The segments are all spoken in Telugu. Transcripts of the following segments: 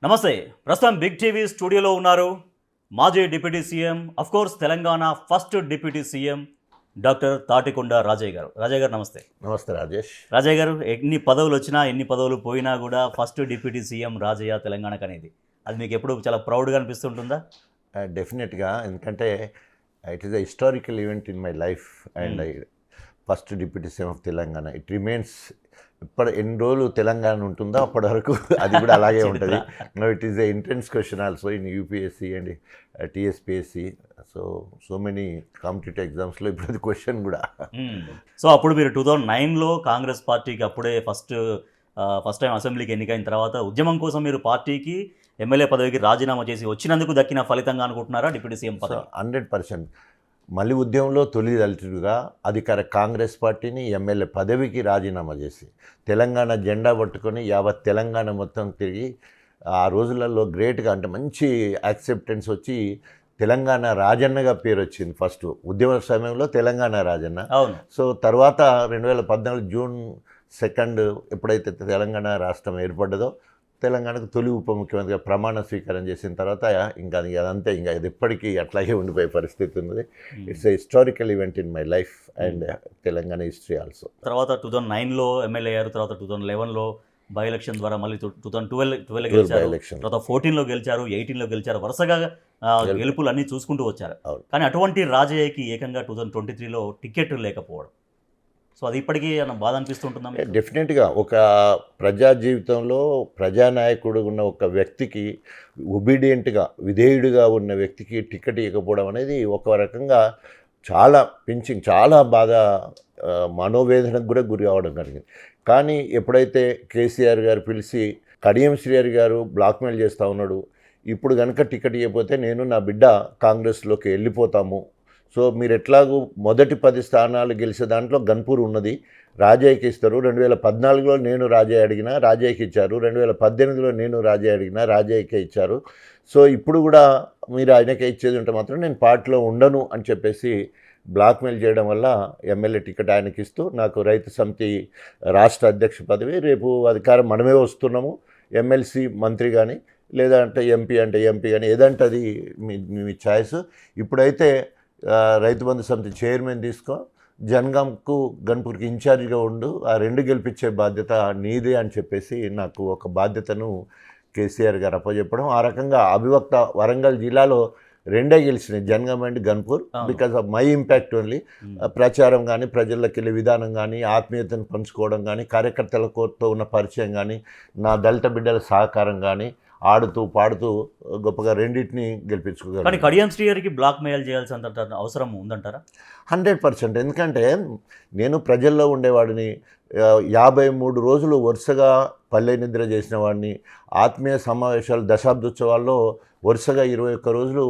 నమస్తే. ప్రస్తుతం బిగ్ టీవీ స్టూడియోలో ఉన్నారు మాజీ deputy CM, of course Telangana first deputy CM doctor Thatikonda Rajaiah గారు. రాజయ్య గారు నమస్తే. నమస్తే రాజేష్. రాజయ్య గారు, ఎన్ని పదవులు వచ్చినా ఎన్ని పదవులు పోయినా కూడా ఫస్ట్ డిప్యూటీ సీఎం రాజయ్య తెలంగాణకు అనేది, అది మీకు ఎప్పుడు చాలా ప్రౌడ్గా అనిపిస్తుంటుందా? డెఫినెట్గా, ఎందుకంటే it is a historical event in my life and first deputy CM of Telangana. It remains. ఎన్ని రోజులు తెలంగాణ ఉంటుందో అప్పటి వరకు అది కూడా అలాగే ఉంటుంది. It is a entrance question also in UPSC and TSPSC. So many competitive ఎగ్జామ్స్లో ఇప్పుడు అది క్వశ్చన్ కూడా. సో అప్పుడు మీరు 2009లో కాంగ్రెస్ పార్టీకి అప్పుడే ఫస్ట్ టైం అసెంబ్లీకి ఎన్నికైన తర్వాత ఉద్యమం కోసం మీరు పార్టీకి ఎమ్మెల్యే పదవికి రాజీనామా చేసి వచ్చినందుకు దక్కిన ఫలితంగా అనుకుంటున్నారా డిప్యూటీ సీఎం పదవి? 100%. మళ్ళీ ఉద్యమంలో తొలి దళితుడిగా అధికార కాంగ్రెస్ పార్టీని ఎమ్మెల్యే పదవికి రాజీనామా చేసి తెలంగాణ జెండా పట్టుకొని యావత్ తెలంగాణ మొత్తం తిరిగి ఆ రోజులలో గ్రేట్గా, అంటే మంచి యాక్సెప్టెన్స్ వచ్చి తెలంగాణ రాజన్నగా పేరు వచ్చింది. ఫస్ట్ ఉద్యమ సమయంలో తెలంగాణ రాజన్న. అవును. సో తర్వాత 2014 జూన్ 2 ఎప్పుడైతే తెలంగాణ రాష్ట్రం ఏర్పడ్డదో, తెలంగాణకు తొలి ఉప ముఖ్యమంత్రిగా ప్రమాణ స్వీకారం చేసిన తర్వాత ఇంకా అదంతా ఇంకా ఇది ఎప్పటికీ అట్లాగే ఉండిపోయే పరిస్థితి ఉన్నది. It's a historical event in my life and Telangana history also. తర్వాత 2009లో ఎమ్మెల్యే అయ్యారు, తర్వాత 2011లో బై ఎలక్షన్ ద్వారా మళ్ళీ 2012 గెలిచారు, తర్వాత 14లో గెలిచారు, 18లో గెలిచారు. వరుసగా గెలుపులు అన్నీ చూసుకుంటూ వచ్చారు. కానీ అటువంటి రాజయ్యకి ఏకంగా 2023లో టికెట్ లేకపోవడం, సో అది ఇప్పటికీ బాధ అనిపిస్తుంటుందా? డెఫినెట్గా ఒక ప్రజా జీవితంలో ప్రజానాయకుడు ఉన్న ఒక వ్యక్తికి, ఒబీడియంట్గా విధేయుడిగా ఉన్న వ్యక్తికి టికెట్ ఇవ్వకపోవడం అనేది ఒక రకంగా చాలా పించింగ్, చాలా బాధ, మనోవేదనకు కూడా గురి కావడం జరిగింది. కానీ ఎప్పుడైతే కేసీఆర్ గారు పిలిచి కడియం శ్రీహరి గారు బ్లాక్మెయిల్ చేస్తూ ఉన్నాడు, ఇప్పుడు కనుక టికెట్ ఇవ్వకపోతే నేను నా బిడ్డ కాంగ్రెస్లోకి వెళ్ళిపోతాము, సో మీరు ఎట్లాగూ మొదటి 10 స్థానాలు గెలిచే దాంట్లో గన్పూర్ ఉన్నది, రాజయ్యకి ఇస్తారు. 2014లో నేను రాజయ్య అడిగినా రాజయ్యకి ఇచ్చారు, 2018లో నేను రాజయ్య అడిగినా రాజయ్యకే ఇచ్చారు. సో ఇప్పుడు కూడా మీరు ఆయనకే ఇచ్చేది ఉంటే మాత్రం నేను పార్టీలో ఉండను అని చెప్పేసి బ్లాక్మెయిల్ చేయడం వల్ల ఎమ్మెల్యే టికెట్ ఆయనకి ఇస్తూ నాకు రైతు సమితి రాష్ట్ర అధ్యక్ష పదవి, రేపు అధికారం మనమే వస్తున్నాము, ఎమ్మెల్సీ మంత్రి కానీ లేదంటే ఎంపీ అంటే ఎంపీ కానీ ఏదంటే అది మీ ఛాయిస్. ఇప్పుడైతే రైతు బంధు సమితి చైర్మన్ తీసుకో, జనగాంకు గన్పూర్కి ఇన్ఛార్జిగా ఉండు, ఆ 2 గెలిపించే బాధ్యత నీదే అని చెప్పేసి నాకు ఒక బాధ్యతను కేసీఆర్ గారు అప్పచెప్పడం. ఆ రకంగా అవిభక్త వరంగల్ జిల్లాలో 2 గెలిచినాయి, Jangaon and Ghanpur, because of my impact only. ప్రచారం కానీ, ప్రజల్లోకి వెళ్ళే విధానం కానీ, ఆత్మీయతను పంచుకోవడం కానీ, కార్యకర్తలతో ఉన్న పరిచయం కానీ, నా దళిత బిడ్డల సహకారం కానీ, ఆడుతూ పాడుతూ గొప్పగా రెండింటిని గెలిపించుకోగలరు. కానీ కడియం శ్రీహరికి బ్లాక్ మెయిల్ చేయాల్సిన అవసరం ఉందంటారా? 100%. ఎందుకంటే నేను ప్రజల్లో ఉండేవాడిని, 53 రోజులు వరుసగా పల్లె నిద్ర చేసిన వాడిని, ఆత్మీయ సమావేశాలు దశాబ్దోత్సవాల్లో వరుసగా 21 రోజులు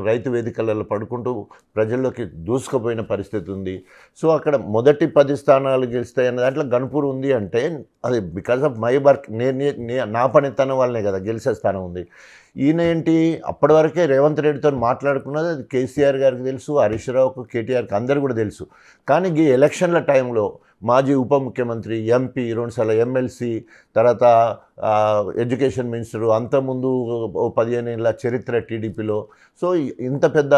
రైతు వేదికలలో పడుకుంటూ ప్రజల్లోకి దూసుకుపోయిన పరిస్థితి ఉంది. సో అక్కడ మొదటి 10 స్థానాలు గెలుస్తాయన్న దాంట్లో గన్పూర్ ఉంది అంటే అది బికాస్ ఆఫ్ మై వర్క్, నా పనితనం వల్లనే కదా గెలిచే స్థానం ఉంది. ఈయన ఏంటి, అప్పటి వరకే రేవంత్ రెడ్డితో మాట్లాడుకున్నది అది కేసీఆర్ గారికి తెలుసు, హరీష్ రావుకు, కేటీఆర్కి అందరు కూడా తెలుసు. కానీ ఈ ఎలక్షన్ల టైంలో మాజీ ఉప ముఖ్యమంత్రి, ఎంపీ, 2 సార్లు ఎమ్మెల్సీ, తర్వాత ఎడ్యుకేషన్ మినిస్టరు, అంతకుముందు 15 ఏళ్ళ చరిత్ర టీడీపీలో. సో ఇంత పెద్ద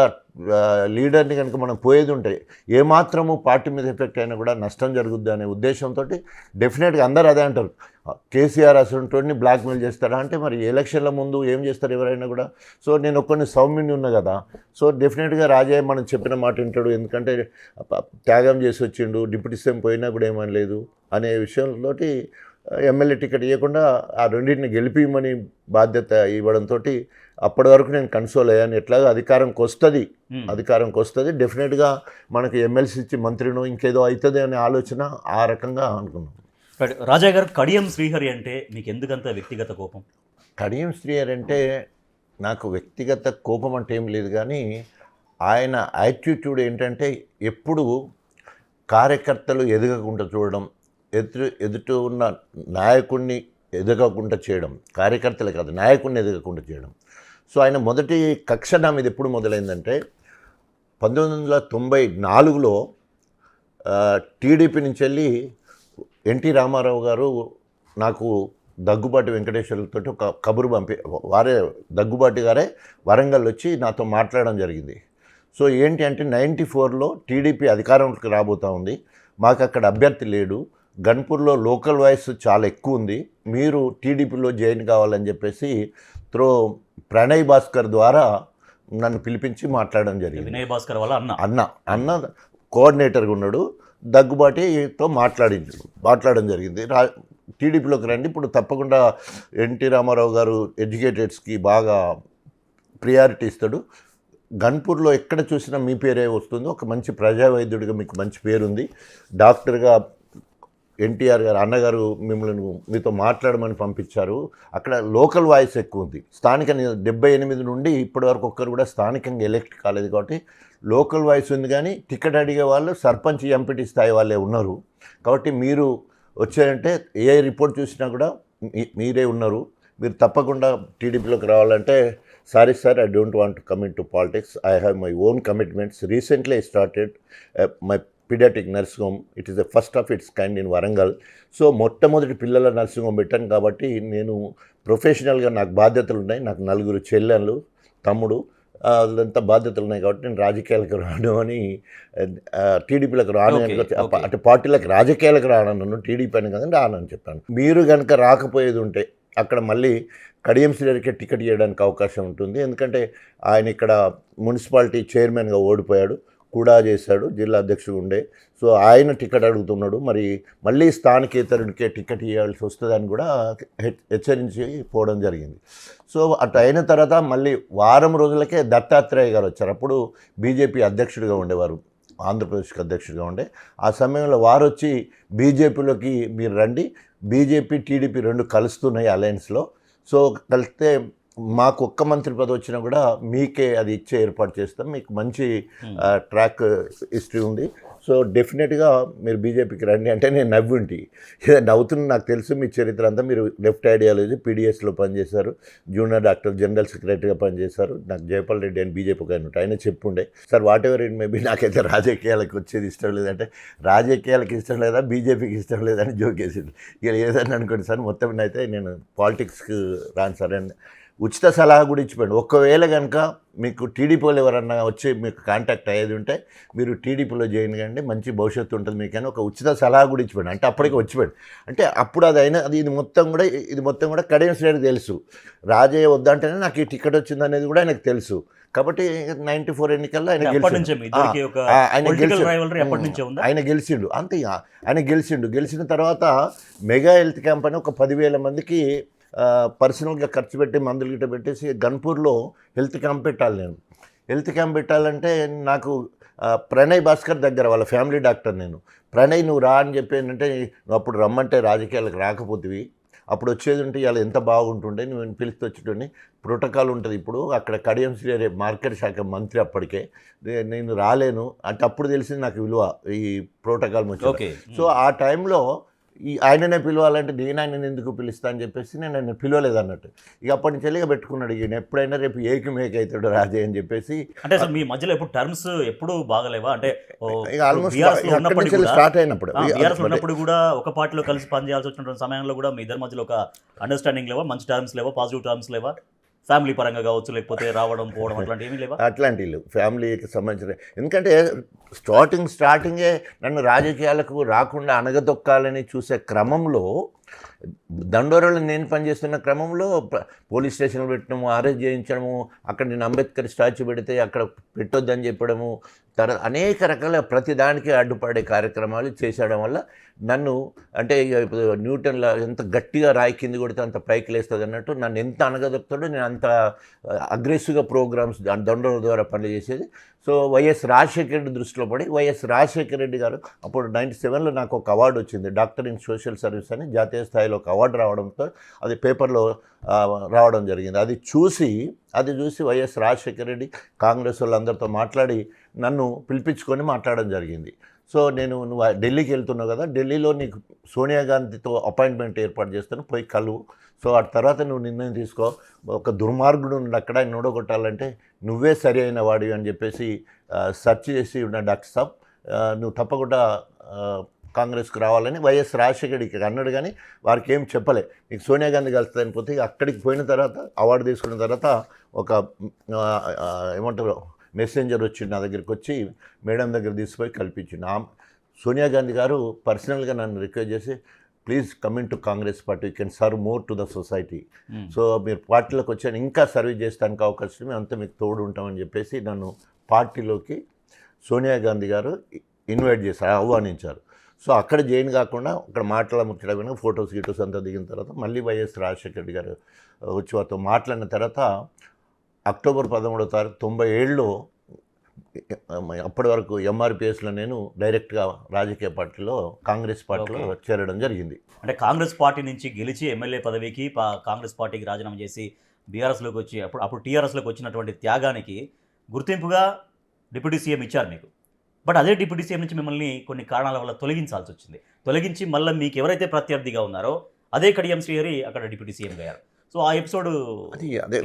లీడర్ని కనుక మనం పోయేది ఉంటే ఏమాత్రము పార్టీ మీద ఎఫెక్ట్ అయినా కూడా నష్టం జరుగుద్ది అనే ఉద్దేశంతో డెఫినెట్గా అందరూ అదే అంటారు, కేసీఆర్ అసలుని బ్లాక్మెయిల్ చేస్తారా అంటే మరి ఎలక్షన్ల ముందు ఏం చేస్తారు ఎవరైనా కూడా. సో నేను ఒక్కడిని సౌమ్యుని ఉన్నా కదా, సో డెఫినెట్గా రాజయ్య మనం చెప్పిన మాట వింటాడు, ఎందుకంటే త్యాగం చేసి వచ్చిండు, డిప్యూటీ సీఎం పోయినా కూడా ఏమని లేదు అనే విషయంలో ఎమ్మెల్యే టికెట్ ఇవ్వకుండా ఆ రెండింటిని గెలిపిమని బాధ్యత ఇవ్వడంతో అప్పటి వరకు నేను కన్సోల్ అయ్యాను. ఎట్లాగో అధికారంకి వస్తుంది, డెఫినెట్గా మనకి ఎమ్మెల్సీ ఇచ్చి మంత్రినో ఇంకేదో అవుతుంది అనే ఆలోచన ఆ రకంగా అనుకున్నాం. రాజా గారు, కడియం శ్రీహరి అంటే మీకు ఎందుకంత వ్యక్తిగత కోపం? కడియం శ్రీహరి అంటే నాకు వ్యక్తిగత కోపం అంటే ఏం లేదు, కానీ ఆయన యాటిట్యూడ్ ఏంటంటే ఎప్పుడు కార్యకర్తలు ఎదగకుండా చూడడం, ఎదుట ఉన్న నాయకుడిని ఎదగకుండా చేయడం, కార్యకర్తలే కాదు నాయకుడిని ఎదగకుండా చేయడం. సో ఆయన మొదటి కక్ష నా మీద ఎప్పుడు మొదలైందంటే 1994లో టీడీపీ నుంచి వెళ్ళి ఎన్టీ రామారావు గారు నాకు దగ్గుబాటి వెంకటేశ్వర్లతో ఒక కబురు వారే దగ్గుబాటి గారే వరంగల్ వచ్చి నాతో మాట్లాడడం జరిగింది. సో ఏంటి అంటే 94లో టీడీపీ అధికారంలోకి రాబోతూ ఉంది, మాకు అక్కడ అభ్యర్థి లేడు, గన్పూర్లో లోకల్ వాయిస్ చాలా ఎక్కువ ఉంది, మీరు టీడీపీలో జాయిన్ కావాలని చెప్పేసి ప్రణయ్ భాస్కర్ ద్వారా నన్ను పిలిపించి మాట్లాడడం జరిగింది. వినయ్ భాస్కర్ వాళ్ళ అన్న కోఆర్డినేటర్గా ఉన్నాడు, దగ్గుబాటితో మాట్లాడడం జరిగింది. టీడీపీలోకి రండి, ఇప్పుడు తప్పకుండా ఎన్టీ రామారావు గారు ఎడ్యుకేటెడ్స్కి బాగా ప్రియారిటీ ఇస్తాడు, గన్పూర్లో ఎక్కడ చూసినా మీ పేరే వస్తుంది, ఒక మంచి ప్రజా వైద్యుడిగా మీకు మంచి పేరుంది, డాక్టర్గా ఎన్టీఆర్ గారు అన్నగారు మిమ్మల్ని మీతో మాట్లాడమని పంపించారు, అక్కడ లోకల్ వాయిస్ ఎక్కువ ఉంది, స్థానిక 78 నుండి ఇప్పటి వరకు ఒక్కరు కూడా స్థానికంగా ఎలక్ట్ కాలేదు కాబట్టి లోకల్ వాయిస్ ఉంది, కానీ టికెట్ అడిగే వాళ్ళు సర్పంచ్ ఎంపీటీ స్థాయి వాళ్ళే ఉన్నారు, కాబట్టి మీరు వచ్చారంటే ఏ రిపోర్ట్ చూసినా కూడా మీరే ఉన్నారు, మీరు తప్పకుండా టీడీపీలోకి రావాలంటే sorry sir, I don't want to come into politics, I have my own commitments. Recently I started my pediatric nursing home, it is the first of its kind in Warangal. So మొట్టమొదటి పిల్లల నర్సింగ్ హోమ్ పెట్టాను కాబట్టి నేను ప్రొఫెషనల్గా నాకు బాధ్యతలు ఉన్నాయి, నాకు 4 చెల్లెళ్ళు తమ్ముడు అదంతా బాధ్యతలు ఉన్నాయి కాబట్టి నేను రాజకీయాలకు రాను అని టీడీపీలకు రాను అటు పార్టీలకు రాజకీయాలకు రాను, టీడీపీ అని కదండి రానని చెప్పాను. మీరు కనుక రాకపోయేది ఉంటే అక్కడ మళ్ళీ కడియం శ్రీహరికి టికెట్ ఇవ్వడానికి అవకాశం ఉంటుంది, ఎందుకంటే ఆయన ఇక్కడ మున్సిపాలిటీ చైర్మన్గా ఓడిపోయాడు, కూడా చేశాడు, జిల్లా అధ్యక్షుడు ఉండే, సో ఆయన టికెట్ అడుగుతున్నాడు, మరి మళ్ళీ స్థానికేతరుడికే టికెట్ ఇవ్వాల్సి వస్తుందని కూడా హెచ్చరించి పోవడం జరిగింది. సో అటు అయిన తర్వాత మళ్ళీ వారం రోజులకే దత్తాత్రేయ గారు వచ్చారు, అప్పుడు బీజేపీ అధ్యక్షుడిగా ఉండేవారు, ఆంధ్రప్రదేశ్కి అధ్యక్షుడిగా ఉండే, ఆ సమయంలో వారు వచ్చి బీజేపీలోకి మీరు రండి, బీజేపీ టీడీపీ 2 కలుస్తున్నాయి అలయన్స్లో, సో కలిస్తే మాకు ఒక్క మంత్రి పదవి వచ్చినా కూడా మీకే అది ఇచ్చే ఏర్పాటు చేస్తాం, మీకు మంచి ట్రాక్ హిస్టరీ ఉంది, సో డెఫినెట్గా మీరు బీజేపీకి రండి అంటే నేను నవ్వుంటి, నవ్వుతున్న నాకు తెలుసు మీ చరిత్ర అంతా, మీరు లెఫ్ట్ ఐడియాలజీ పీడిఎస్లో పనిచేశారు, జూనియర్ డాక్టర్ జనరల్ సెక్రటరీగా పనిచేశారు, నాకు జయపాల్ రెడ్డి అని బీజేపీకి ఆయన చెప్పుండే sir whatever it maybe నాకైతే రాజకీయాలకు వచ్చేది ఇష్టం లేదంటే రాజకీయాలకు ఇష్టం లేదా బీజేపీకి ఇష్టం లేదని జోకేసింది, ఇక లేదని అనుకోండి సార్, మొత్తం అయితే నేను పాలిటిక్స్కి రాను సార్ అని ఉచిత సలహా కూడా ఇచ్చిపోయాడు. ఒకవేళ కనుక మీకు టీడీపీలో ఎవరన్నా వచ్చి మీకు కాంటాక్ట్ అయ్యేది ఉంటే మీరు టీడీపీలో జాయిన్ కండి, మంచి భవిష్యత్తు ఉంటుంది మీకు అని ఒక ఉచిత సలహా కూడా ఇచ్చిపోయాడు, అంటే అప్పటికి వచ్చిపోయాడు, అంటే అప్పుడు అది అయినా ఇది మొత్తం కూడా కడియం శ్రేణికి తెలుసు, రాజయ్య వద్దంటేనే నాకు ఈ టికెట్ వచ్చింది అనేది కూడా ఆయనకు తెలుసు, కాబట్టి 94 ఎన్నికల్లో ఆయన గెలిచిండు అంతే, ఆయన గెలిచిన తర్వాత మెగా హెల్త్ క్యాంప్ అని ఒక 10,000 మందికి పర్సనల్గా ఖర్చు పెట్టి మందులు గిట్ట పెట్టేసి గన్పూర్లో హెల్త్ క్యాంప్ పెట్టాలి, నేను హెల్త్ క్యాంప్ పెట్టాలంటే నాకు ప్రణయ్ భాస్కర్ దగ్గర వాళ్ళ ఫ్యామిలీ డాక్టర్, నేను ప్రణయ్ నువ్వు రా అని చెప్పి ఏంటంటే నువ్వు అప్పుడు రమ్మంటే రాజకీయాలకు రాకపోతివి, అప్పుడు వచ్చేది ఉంటే ఇలా ఎంత బాగుంటుండే, నువ్వు పిలిస్తే వచ్చేటోని, ప్రోటోకాల్ ఉంటుంది, ఇప్పుడు అక్కడ కడియం శ్రీ మార్కెట్ శాఖ మంత్రి అప్పటికే, నేను రాలేను అంటే అప్పుడు తెలిసింది నాకు విలువ ఈ ప్రోటోకాల్ వచ్చి, సో ఆ టైంలో ఆయననే పిలవాలంటే నేను ఆయనను ఎందుకు పిలుస్తా అని చెప్పేసి నేను ఆయన పిలవలేదు అన్నట్టు, ఇక అప్పటి నుంచి వెళ్ళి పెట్టుకున్నాడు, ఈయన ఎప్పుడైనా రేపు ఏకమేక అవుతాడు రాజే అని చెప్పేసి. అంటే మీ మధ్యలో ఎప్పుడు టర్మ్స్ ఎప్పుడు బాగలేవా, అంటే ఆల్మోస్ట్ స్టార్ట్ అయినప్పుడు ఉన్నప్పుడు కూడా ఒక పార్టీలో కలిసి పనిచేయాల్సి వచ్చిన సమయంలో కూడా మీ ఇద్దరి మధ్యలో ఒక అండర్స్టాండింగ్ లేవా, మంచి టర్మ్స్ లేవా, పాజిటివ్ టర్మ్స్ లేవా, ఫ్యామిలీ పరంగా కావచ్చు లేకపోతే రావడం పోవడం అట్లాంటి ఏమీ లేవా? అట్లాంటివి లేవు ఫ్యామిలీకి సంబంధించిన, ఎందుకంటే స్టార్టింగే నన్ను రాజకీయాలకు రాకుండా అణగదొక్కాలని చూసే క్రమంలో దండోరాలో నేను పనిచేస్తున్న క్రమంలో పోలీస్ స్టేషన్లు పెట్టడము, అరెస్ట్ చేయించడము, అక్కడ నేను అంబేద్కర్ స్టాచ్యూ పెడితే అక్కడ పెట్టొద్దని చెప్పడము, తర్వాత అనేక రకాల ప్రతిదానికి అడ్డుపడే కార్యక్రమాలు చేసేయడం వల్ల నన్ను అంటే న్యూటన్లో ఎంత గట్టిగా రాయి కింది కొడితే అంత పైకి లేస్తుంది అన్నట్టు నన్ను ఎంత అనగదొక్కుతాడో నేను అంత అగ్రెసివ్గా ప్రోగ్రామ్స్ దండోర ద్వారా పనిచేసేది. సో వైఎస్ రాజశేఖర రెడ్డి దృష్టిలో పడి వైఎస్ రాజశేఖర రెడ్డి గారు అప్పుడు 97లో నాకు ఒక అవార్డు వచ్చింది, డాక్టర్ ఇన్ సోషల్ సర్వీస్ అని జాతీయ స్థాయిలో ఒక అవార్డు రావడంతో అది పేపర్లో రావడం జరిగింది. అది చూసి వైఎస్ రాజశేఖర రెడ్డి కాంగ్రెస్ వాళ్ళందరితో మాట్లాడి నన్ను పిలిపించుకొని మాట్లాడడం జరిగింది. సో నువ్వు ఢిల్లీకి వెళ్తున్నావు కదా, ఢిల్లీలో నీకు సోనియా గాంధీతో అపాయింట్మెంట్ ఏర్పాటు చేస్తాను, పోయి కలువు, సో ఆ తర్వాత నువ్వు నిర్ణయం తీసుకో, ఒక దుర్మార్గుడు అక్కడ ఆయన ఓడగొట్టాలంటే నువ్వే సరి అయిన వాడివి అని చెప్పేసి సెర్చ్ చేసి ఉన్న డాక్టర్ సాబ్ నువ్వు తప్పకుండా కాంగ్రెస్కి రావాలని వైఎస్ రాజశేఖర్కి అన్నాడు, కానీ వారికి ఏం చెప్పలే. మీకు సోనియా గాంధీ కలుస్తుందని పోతే అక్కడికి పోయిన తర్వాత అవార్డు తీసుకున్న తర్వాత ఒక ఏమంటారు మెసెంజర్ వచ్చి నా దగ్గరికి వచ్చి మేడం దగ్గర తీసుకుపోయి కల్పించింది. సోనియా గాంధీ గారు పర్సనల్గా నన్ను రిక్వెస్ట్ చేసి, please coming to Congress party, you can serve more to the society. So మీరు పార్టీలోకి వచ్చాను, ఇంకా సర్వీస్ చేస్తానికి అవకాశం, మేము అంతా మీకు తోడు ఉంటామని చెప్పేసి నన్ను పార్టీలోకి సోనియా గాంధీ గారు ఇన్వైట్ చేశారు, ఆహ్వానించారు. సో అక్కడ జాయిన్ కాకుండా అక్కడ ముచ్చడం ఫొటోస్ గిటోస్ అంతా దిగిన తర్వాత మళ్ళీ వైఎస్ రాజశేఖర రెడ్డి గారు వచ్చి వారితో మాట్లాడిన తర్వాత అక్టోబర్ 13వ తారీఖు 97లో అప్పటి వరకు ఎంఆర్పిఎస్లో నేను డైరెక్ట్గా రాజకీయ పార్టీలో కాంగ్రెస్ పార్టీలో చేరడం జరిగింది. అంటే కాంగ్రెస్ పార్టీ నుంచి గెలిచి ఎమ్మెల్యే పదవికి కాంగ్రెస్ పార్టీకి రాజీనామా చేసి బీఆర్ఎస్లోకి వచ్చి అప్పుడు టీఆర్ఎస్లోకి వచ్చినటువంటి త్యాగానికి గుర్తింపుగా డిప్యూటీ సీఎం ఇచ్చారు మీకు. బట్ అదే డిప్యూటీ సీఎం నుంచి మిమ్మల్ని కొన్ని కారణాల వల్ల తొలగించాల్సి వచ్చింది. తొలగించి మళ్ళీ మీకు ఎవరైతే ప్రత్యర్థిగా ఉన్నారో అదే కడియం శ్రీహరి అక్కడ డిప్యూటీ సీఎం అయ్యారు. సో ఆ ఎపిసోడ్ అదే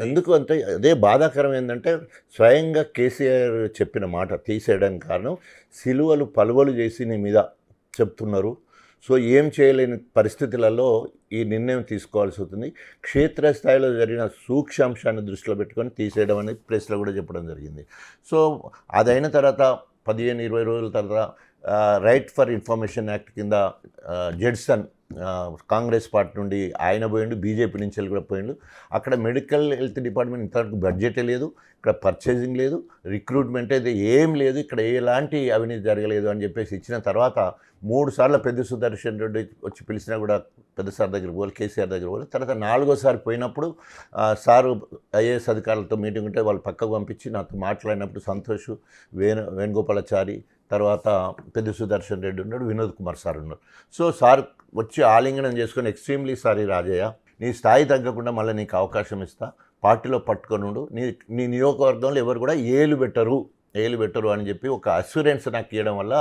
ఎందుకు అంటే అదే బాధాకరం ఏంటంటే స్వయంగా కేసీఆర్ చెప్పిన మాట తీసేయడానికి కారణం, సిలువలు పలువలు చేసి నీ మీద చెప్తున్నారు, సో ఏం చేయలేని పరిస్థితులలో ఈ నిర్ణయం తీసుకోవాల్సి అవుతుంది, క్షేత్రస్థాయిలో జరిగిన సూక్ష్మాంశాన్ని దృష్టిలో పెట్టుకొని తీసేయడం అనేది ప్రెస్లో కూడా చెప్పడం జరిగింది. సో అదైన తర్వాత 15-20 రోజుల తర్వాత రైట్ ఫర్ ఇన్ఫర్మేషన్ యాక్ట్ కింద జడ్సన్ కాంగ్రెస్ పార్టీ నుండి ఆయన పోయిండు, బీజేపీ నుంచి వెళ్ళి కూడా పోయిండు. అక్కడ మెడికల్ హెల్త్ డిపార్ట్మెంట్ ఇంతవరకు బడ్జెటే లేదు, ఇక్కడ పర్చేసింగ్ లేదు, రిక్రూట్మెంట్ అయితే ఏం లేదు, ఇక్కడ ఎలాంటి అవినీతి జరగలేదు అని చెప్పేసి ఇచ్చిన తర్వాత 3 సార్లు పెద్ద సుదర్శన్ రెడ్డి వచ్చి పిలిచినా కూడా పెద్ద సార్ దగ్గరికి పోవాలి, కేసీఆర్ దగ్గర పోవాలి. తర్వాత 4వ పోయినప్పుడు సారు ఐఏఎస్ అధికారులతో మీటింగ్ ఉంటే వాళ్ళు పక్కకు పంపించి నాతో మాట్లాడినప్పుడు సంతోష్, వేణుగోపాలాచారి, తర్వాత పెద్ద సుదర్శన్ రెడ్డి ఉన్నాడు, వినోద్ కుమార్ సార్ ఉన్నాడు. సో సార్ వచ్చి ఆలింగనం చేసుకొని, ఎక్స్ట్రీమ్లీ సారీ రాజయ్య, నీ స్థాయి తగ్గకుండా మళ్ళీ నీకు అవకాశం ఇస్తా, పార్టీలో పట్టుకొని ఉండు, నీ నియోజకవర్గంలో ఎవరు కూడా ఏలు పెట్టరు అని చెప్పి ఒక అష్యూరెన్స్ నాకు ఇవ్వడం వల్ల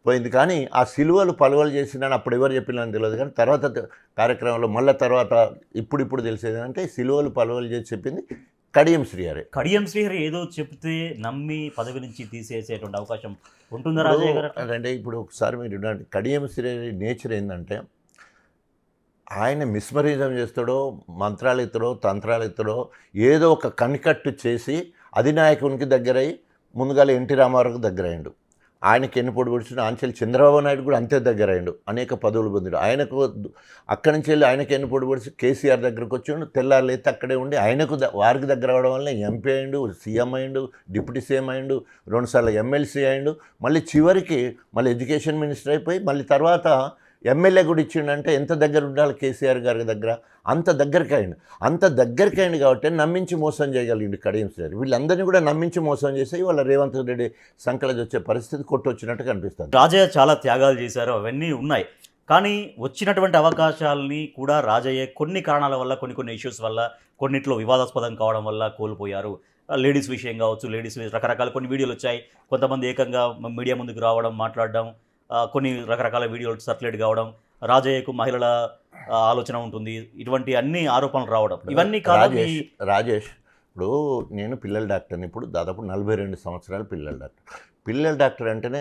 పోయింది. కానీ ఆ సిలువలు పలువలు చేసినాను అప్పుడు ఎవరు చెప్పినా తెలియదు, కానీ తర్వాత కార్యక్రమంలో మళ్ళీ తర్వాత ఇప్పుడు తెలిసేది అంటే సిలువలు పలువలు చేసి చెప్పింది కడియం శ్రీహరి ఏదో చెప్తే నమ్మి పదవి నుంచి తీసేసేటువంటి అవకాశం ఉంటుందా రాజయ్య గారు? అంటే ఇప్పుడు ఒకసారి మీరు కడియం శ్రీహరి నేచర్ ఏంటంటే, ఆయన మిస్మరిజం చేస్తాడో, మంత్రాలు ఎత్తాడో, తంత్రాలు ఎత్తాడో, ఏదో ఒక కనికట్టు చేసి అధినాయకునికి దగ్గరై ముందుగా ఎన్టీ రామారావుకి దగ్గరయ్యాడు. ఆయనకి ఎన్ని పొడి పొడిచిన ఆంచెల్ చంద్రబాబు నాయుడు కూడా అంతే దగ్గరయ్యాడు, అనేక పదవులు పొందాడు. ఆయనకు అక్కడి నుంచి వెళ్ళి ఆయనకి ఎన్ని పొడి పొడిచి కేసీఆర్ దగ్గరకు వచ్చాడు, తెల్లారులు అయితే అక్కడే ఉండి వారికి దగ్గర అవడం వల్ల ఎంపీ అయ్యిండు, సీఎం అయ్యిండు, డిప్యూటీ సీఎం అయ్యిండు, 2 సార్లు ఎమ్మెల్సీ అయ్యిండు, మళ్ళీ చివరికి మళ్ళీ ఎడ్యుకేషన్ మినిస్టర్ అయిపోయి మళ్ళీ తర్వాత ఎమ్మెల్యే కూడా ఇచ్చిండంటే ఎంత దగ్గర ఉండాలి కేసీఆర్ గారి దగ్గర, అంత దగ్గరికి అయింది కాబట్టి నమ్మించి మోసం చేయగలిగిండు కడియం శ్రీహరి. వీళ్ళందరినీ కూడా నమ్మించి మోసం చేసి వాళ్ళ రేవంత్ రెడ్డి సంకలకి వచ్చే పరిస్థితి కొట్టొచ్చినట్టు కనిపిస్తుంది. రాజయ్య చాలా త్యాగాలు చేశారు, అవన్నీ ఉన్నాయి. కానీ వచ్చినటువంటి అవకాశాలని కూడా రాజయ్య కొన్ని కారణాల వల్ల, కొన్ని ఇష్యూస్ వల్ల, కొన్నిట్లో వివాదాస్పదం కావడం వల్ల కోల్పోయారు. లేడీస్ విషయం కావచ్చు, రకరకాల కొన్ని వీడియోలు వచ్చాయి, కొంతమంది ఏకంగా మీడియా ముందుకు రావడం, మాట్లాడడం, కొన్ని రకరకాల వీడియోలు సర్క్యులేట్ కావడం, రాజయ్యకు మహిళల ఆలోచన ఉంటుంది, ఇటువంటి అన్ని ఆరోపణలు రావడం, ఇవన్నీ రాజేష్ ఇప్పుడు నేను పిల్లల డాక్టర్ని, ఇప్పుడు దాదాపు 42 సంవత్సరాలు పిల్లల డాక్టర్ అంటేనే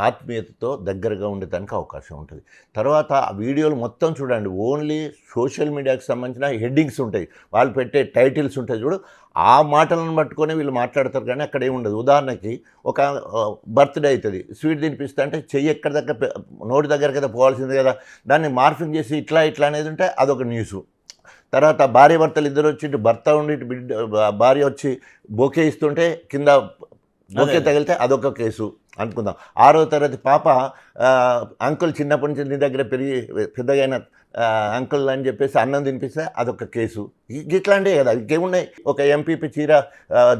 ఆత్మీయతతో దగ్గరగా ఉండేదానికి అవకాశం ఉంటుంది. తర్వాత ఆ వీడియోలు మొత్తం చూడండి, ఓన్లీ సోషల్ మీడియాకి సంబంధించిన హెడ్డింగ్స్ ఉంటాయి, వాళ్ళు పెట్టే టైటిల్స్ ఉంటాయి చూడు, ఆ మాటలను పట్టుకొని వీళ్ళు మాట్లాడతారు, కానీ అక్కడ ఏముండదు. ఉదాహరణకి ఒక బర్త్డే అవుతుంది, స్వీట్ తినిపిస్తా అంటే చెయ్యి ఎక్కడ దగ్గర నోటి దగ్గర కదా పోవాల్సింది కదా, దాన్ని మార్ఫింగ్ చేసి ఇట్లా అనేది ఉంటే అదొక న్యూస్. తర్వాత భార్య భర్తలు ఇద్దరు వచ్చి, భర్త ఉండి భార్య వచ్చి బొకే ఇస్తుంటే కింద బొకే తగిలితే అదొక కేసు అనుకుందాం. 6వ తరగతి పాప అంకుల్ చిన్నప్పటి నుంచి నీ దగ్గర పెరిగి పెద్దగైన అంకుల్ అని చెప్పేసి అన్నం తినిపిస్తే అదొక కేసు. ఇట్లాంటివి కదా, ఇంకేమున్నాయి. ఒక ఎంపీపీ చీర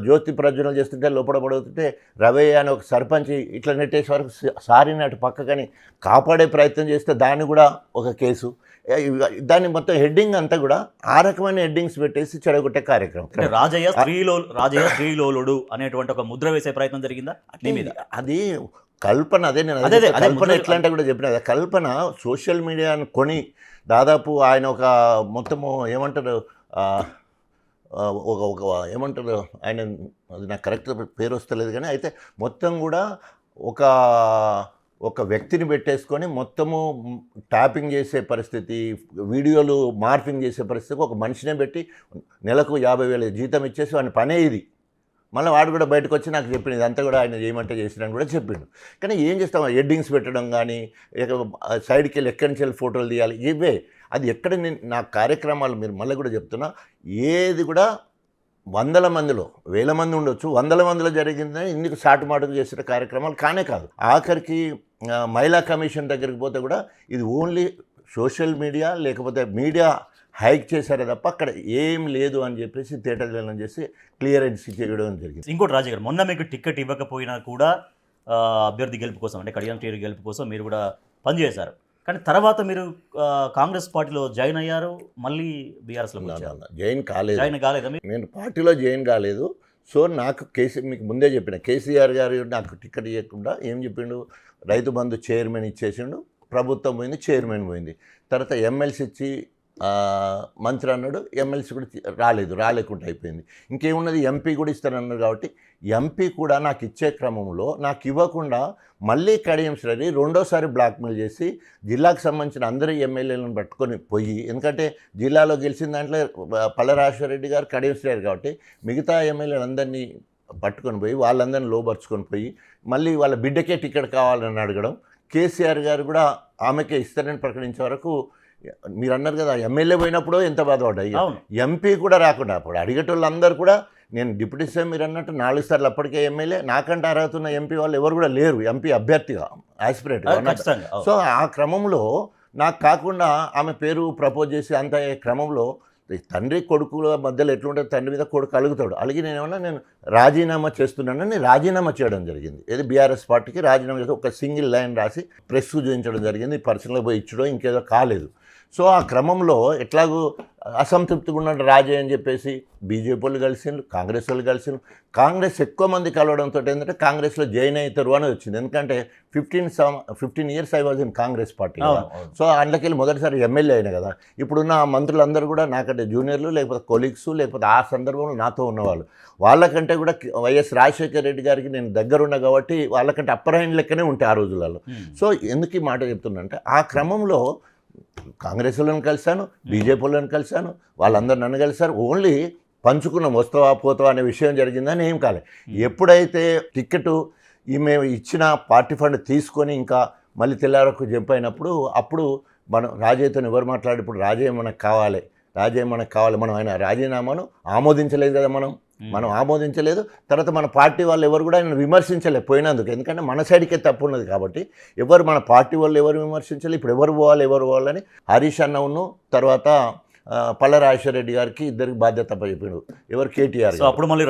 జ్యోతి ప్రజ్వలన చేస్తుంటే లోపల పడుతుంటే రవయ్య అని ఒక సర్పంచ్ ఇట్లా నెట్టేసే వరకు సారిని అటు పక్కకని కాపాడే ప్రయత్నం చేస్తే దాన్ని కూడా ఒక కేసు. దాన్ని మొత్తం హెడ్డింగ్ అంతా కూడా ఆ రకమైన హెడ్డింగ్స్ పెట్టేసి చెడగొట్టే కార్యక్రమం. రాజయ్య స్త్రీలోలుడు అనేటువంటి ఒక ముద్ర వేసే ప్రయత్నం జరిగిందా నీ మీద? అది కల్పన. అదే నేను కల్పన ఎట్లా అంటే కూడా చెప్పిన కల్పన సోషల్ మీడియాను కొని దాదాపు ఆయన ఒక మొత్తము ఏమంటారు ఒక ఏమంటారు ఆయన, అది నాకు కరెక్ట్ పేరు వస్తలేదు, కానీ అయితే మొత్తం కూడా ఒక ఒక వ్యక్తిని పెట్టేసుకొని మొత్తము ట్యాపింగ్ చేసే పరిస్థితి, వీడియోలు మార్ఫింగ్ చేసే పరిస్థితికి ఒక మనిషినే పెట్టి నెలకు 50,000 జీతం ఇచ్చేసి వాడిని పనే ఇది. మళ్ళీ వాడు కూడా బయటకు వచ్చి నాకు చెప్పింది ఇదంతా కూడా ఆయన చేయమంటే చేసినాను కూడా చెప్పిండు. కానీ ఏం చేస్తాం, హెడ్డింగ్స్ పెట్టడం కానీ, సైడ్కి వెళ్ళి ఎక్కడి నుంచి వెళ్ళి ఫోటోలు తీయాలి, ఇవే. అది ఎక్కడ నా కార్యక్రమాలు మీరు మళ్ళీ కూడా చెప్తున్నా, ఏది కూడా 100 మందిలో 1000 మంది ఉండొచ్చు, 100 మందిలో జరిగిందని ఇందుకు సాటుమాటుకు చేసిన కార్యక్రమాలు కానే కాదు. ఆఖరికి మహిళా కమిషన్ దగ్గరికి పోతే కూడా ఇది ఓన్లీ సోషల్ మీడియా లేకపోతే మీడియా హైక్ చేశారే తప్ప అక్కడ ఏం లేదు అని చెప్పేసి తేటతెల్లం చేసి క్లియరెన్స్ చేయడం జరిగింది. ఇంకోటి రాజు గారు, మొన్న మీకు టికెట్ ఇవ్వకపోయినా కూడా అభ్యర్థి గెలుపు కోసం అంటే కడియం శ్రీహరి గెలుపు కోసం మీరు కూడా పనిచేశారు. కానీ తర్వాత మీరు కాంగ్రెస్ పార్టీలో జాయిన్ అయ్యారు, మళ్ళీ బీఆర్ఎస్లో జాయిన్ కాలేదా? నేను పార్టీలో జాయిన్ కాలేదు. సో నాకు మీకు ముందే చెప్పిన కేసీఆర్ గారు నాకు టికెట్ ఇవ్వకుండా ఏం చెప్పిండు, రైతు బంధు చైర్మన్ ఇచ్చేసిండు, ప్రభుత్వం పోయింది, చైర్మన్ పోయింది. తర్వాత ఎమ్మెల్సీ ఇచ్చి మంత్రి అన్నాడు, ఎమ్మెల్సీ కూడా రాలేకుండా అయిపోయింది. ఇంకేమున్నది, ఎంపీ కూడా ఇస్తానన్నారు. కాబట్టి ఎంపీ కూడా నాకు ఇచ్చే క్రమంలో నాకు ఇవ్వకుండా మళ్ళీ కడియం శ్రీహరి రెండోసారి బ్లాక్మెయిల్ చేసి జిల్లాకు సంబంధించిన అందరి ఎమ్మెల్యేలను పట్టుకొని పోయి, ఎందుకంటే జిల్లాలో గెలిచిన దాంట్లో పల్లరాజశేఖర గారు కడియం శ్రీహరి కాబట్టి మిగతా ఎమ్మెల్యేలందరినీ పట్టుకొని పోయి వాళ్ళందరినీ లోపరుచుకొని పోయి మళ్ళీ వాళ్ళ బిడ్డకే టికెట్ కావాలని అడగడం. కేసీఆర్ గారు కూడా ఆమెకే ఇస్తారని ప్రకటించే వరకు మీరు అన్నారు కదా, ఎమ్మెల్యే పోయినప్పుడు ఎంత బాధపడ్డాయి, ఎంపీ కూడా రాకుండా అప్పుడు అడిగేటోళ్ళందరూ కూడా నేను డిప్యూటీ సీఎం మీరు అన్నట్టు 4 సార్లు అప్పటికే ఎమ్మెల్యే, నాకంటే అర్హత ఉన్న ఎంపీ వాళ్ళు ఎవరు కూడా లేరు ఎంపీ అభ్యర్థిగా యాస్పిరేట్గా. సో ఆ క్రమంలో నాకు కాకుండా ఆమె పేరు ప్రపోజ్ చేసి అంత క్రమంలో తండ్రి కొడుకుల మధ్యలో ఎట్లుంటుంది, తండ్రి మీద కొడుకు అలుగుతాడు. అలిగి నేను రాజీనామా చేస్తున్నానని రాజీనామా చేయడం జరిగింది. ఏది బీఆర్ఎస్ పార్టీకి రాజీనామా చేసి ఒక సింగిల్ లైన్ రాసి ప్రెస్కు చూపించడం జరిగింది. పర్సనల్గా పోయి ఇచ్చడం ఇంకేదో కాలేదు. సో ఆ క్రమంలో ఎట్లాగూ అసంతృప్తిగా ఉన్నాడు రాజయ్య అని చెప్పేసి బీజేపీ వాళ్ళు కలిసిండ్రు, కాంగ్రెస్ వాళ్ళు కలిసిండ్రు. కాంగ్రెస్ ఎక్కువ మంది కలవడంతో ఏంటంటే కాంగ్రెస్లో జాయిన్ అవుతారు అని వచ్చింది. ఎందుకంటే 15 years I was in Congress party. So అందులోకెళ్ళి మొదటిసారి ఎమ్మెల్యే అయినా కదా. ఇప్పుడున్న మంత్రులందరూ కూడా నాకంటే జూనియర్లు లేకపోతే కొలీగ్స్ లేకపోతే ఆ సందర్భంలో నాతో ఉన్నవాళ్ళు. వాళ్ళకంటే కూడా వైఎస్ రాజశేఖర రెడ్డి గారికి నేను దగ్గరున్నా కాబట్టి వాళ్ళకంటే అప్పర్ హ్యాండ్ లెక్కనే ఉంటాయి ఆ రోజులలో. సో ఎందుకు ఈ మాట చెప్తున్నా ఆ క్రమంలో కాంగ్రెస్ వాళ్ళని కలిశాను, బీజేపీ వాళ్ళని కలిశాను, వాళ్ళందరూ నన్ను కలిశారు. ఓన్లీ పంచుకున్నాం వస్తావా పోతావా అనే విషయం జరిగిందని ఏం కాలే. ఎప్పుడైతే టికెట్ ఈమె ఇచ్చిన పార్టీ ఫండ్ తీసుకొని ఇంకా మళ్ళీ తెల్లారకు జంప్ అయినప్పుడు అప్పుడు మనం రాజయ్యతో ఎవరు మాట్లాడి ఇప్పుడు రాజయ్య మనకు కావాలి మనం ఆయన రాజీనామాను ఆమోదించలేదు కదా, మనం ఆమోదించలేదు. తర్వాత మన పార్టీ వాళ్ళు ఎవరు కూడా ఆయన విమర్శించలేదు పోయినందుకు, ఎందుకంటే మన సైడ్కే తప్పు ఉన్నది కాబట్టి ఎవరు మన పార్టీ వాళ్ళు ఎవరు విమర్శించలేదు. ఇప్పుడు ఎవరు పోవాలని హరీష్ అన్నవును తర్వాత పల్లరాజశేఖర రెడ్డి గారికి ఇద్దరికి బాధ్యత చెప్పిండు. ఎవరు కేటీఆర్. అప్పుడు మళ్ళీ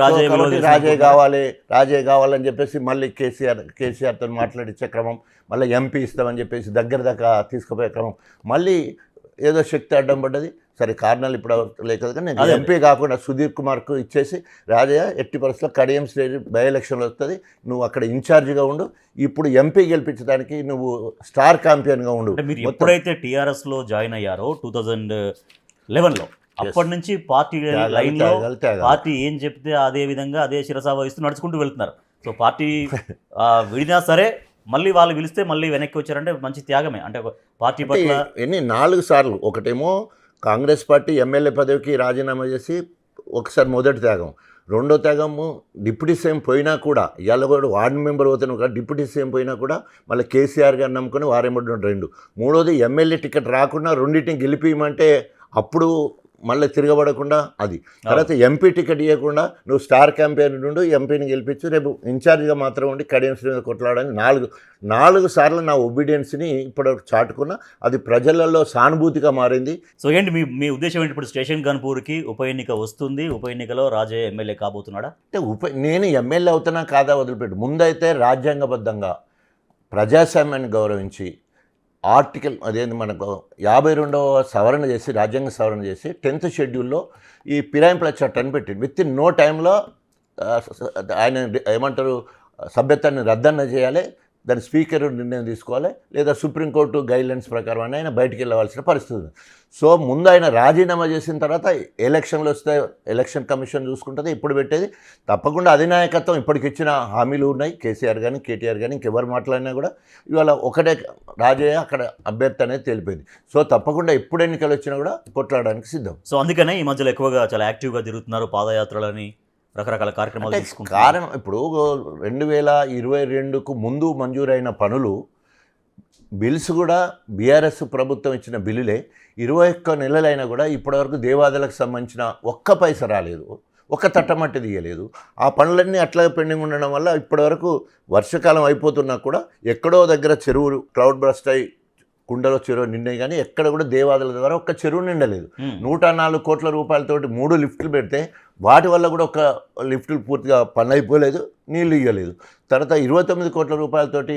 రాజయ్య కావాలని చెప్పేసి మళ్ళీ కేసీఆర్తో మాట్లాడించే క్రమం, మళ్ళీ ఎంపీ ఇస్తామని చెప్పేసి దగ్గర దాకా తీసుకుపోయే క్రమం, మళ్ళీ ఏదో శక్తి అడ్డం పడ్డది. సరే కారణాలు ఇప్పుడు లేక కానీ నేను ఎంపీ కాకుండా సుధీర్ కుమార్కు ఇచ్చేసి రాజయ్య ఎట్టి పరిస్థితుల్లో కడియం శ్రీహరి బై ఎలక్షన్లో వస్తుంది, నువ్వు అక్కడ ఇన్ఛార్జిగా ఉండు, ఇప్పుడు ఎంపీ గెలిపించడానికి నువ్వు స్టార్ ఛాంపియన్గా ఉండు. మీరు ఎప్పుడైతే టీఆర్ఎస్లో జాయిన్ అయ్యారో 2011లో అప్పటి నుంచి పార్టీ లైన్లో పార్టీ ఏం చెప్తే అదే విధంగా అదే శిరసా వహిస్తూ నడుచుకుంటూ వెళ్తున్నారు. సో పార్టీ విడినా సరే మళ్ళీ వాళ్ళు పిలిస్తే మళ్ళీ వెనక్కి వచ్చారంటే మంచి త్యాగమే. అంటే పార్టీ పట్ల 4 సార్లు ఒకటేమో కాంగ్రెస్ పార్టీ ఎమ్మెల్యే పదవికి రాజీనామా చేసి ఒకసారి మొదటి త్యాగం, రెండో త్యాగము డిప్యూటీ సీఎం పోయినా కూడా ఇవాళ కూడా వార్డు మెంబర్ అవుతాను కూడా డిప్యూటీ సీఎం పోయినా కూడా మళ్ళీ కేసీఆర్ గారు నమ్ముకొని వారేమడున్న 2. మూడోది ఎమ్మెల్యే టికెట్ రాకుండా రెండింటిని గెలిపియమంటే అప్పుడు మళ్ళీ తిరగబడకుండా అది. తర్వాత ఎంపీ టికెట్ ఇవ్వకుండా నువ్వు స్టార్ క్యాంపెయిన్ నుండి ఎంపీని గెలిపించు, రేపు ఇన్ఛార్జిగా మాత్రం ఉండి కడియం శ్రీహరి కొట్లాడని 4 సార్లు నా ఒబీడియన్స్ని ఇప్పటివరకు చాటుకున్నా. అది ప్రజలలో సానుభూతిగా మారింది. సో ఏంటి మీ ఉద్దేశం ఏంటి? ఇప్పుడు స్టేషన్ గన్పూర్కి ఉప ఎన్నిక వస్తుంది, ఉప ఎన్నికలో రాజయ్య ఎమ్మెల్యే కాబోతున్నాడా? అంటే నేను ఎమ్మెల్యే అవుతున్నా కాదా వదిలిపెట్టు, ముందైతే రాజ్యాంగబద్ధంగా ప్రజాస్వామ్యాన్ని గౌరవించి ఆర్టికల్ అదేంటి మనకు 52వ సవరణ చేసి రాజ్యాంగ సవరణ చేసి 10th షెడ్యూల్లో ఈ ఫిరాయింపుల చట్టాన్ని పెట్టింది. విత్ ఇన్ నో టైంలో ఆయన ఏమంటారు సభ్యత్వాన్ని రద్దన్న చేయాలి, దాని స్పీకర్ నిర్ణయం తీసుకోవాలి, లేదా సుప్రీంకోర్టు గైడ్లైన్స్ ప్రకారం ఆయన బయటికి వెళ్ళవలసిన పరిస్థితి ఉంది. సో ముందు ఆయన రాజీనామా చేసిన తర్వాత ఎలక్షన్లు వస్తే ఎలక్షన్ కమిషన్ చూసుకుంటుంది. ఇప్పుడు పెట్టేది తప్పకుండా అధినాయకత్వం ఇప్పటికి ఇచ్చిన హామీలు ఉన్నాయి. కేసీఆర్ కానీ కేటీఆర్ కానీ ఇంకెవరు మాట్లాడినా కూడా ఇవాళ ఒకటే రాజయ్య అక్కడ అభ్యర్థి అనేది తెలిపింది. సో తప్పకుండా ఎప్పుడు ఎన్నికలు వచ్చినా కూడా కొట్లాడడానికి సిద్ధం. సో అందుకనే ఈ మధ్యలో ఎక్కువగా చాలా యాక్టివ్గా తిరుగుతున్నారు, పాదయాత్రలని రకరకాల కార్యక్రమాలు తీసుకుంటారు. కారణం ఇప్పుడు 2022కు ముందు మంజూరైన పనులు బిల్స్ కూడా బీఆర్ఎస్ ప్రభుత్వం ఇచ్చిన బిల్లులే 21 నెలలైనా కూడా ఇప్పటివరకు దేవాదాలకు సంబంధించిన ఒక్క పైసా రాలేదు, ఒక్క తట్టమట్టి తీయలేదు. ఆ పనులన్నీ అట్లాగే పెండింగ్ ఉండడం వల్ల ఇప్పటివరకు వర్షాకాలం అయిపోతున్నా కూడా ఎక్కడో దగ్గర చెరువులు క్లౌడ్ బ్రస్ట్ అయి కుండలో చెరువు నిండాయి, కానీ ఎక్కడ కూడా దేవాదాల ద్వారా ఒక్క చెరువు నిండలేదు. 104 కోట్ల రూపాయలతోటి 3 లిఫ్ట్లు పెడితే వాటి వల్ల కూడా ఒక లిఫ్ట్లు పూర్తిగా పని అయిపోలేదు, నీళ్ళు ఇవ్వలేదు. తర్వాత 29 కోట్ల రూపాయలతోటి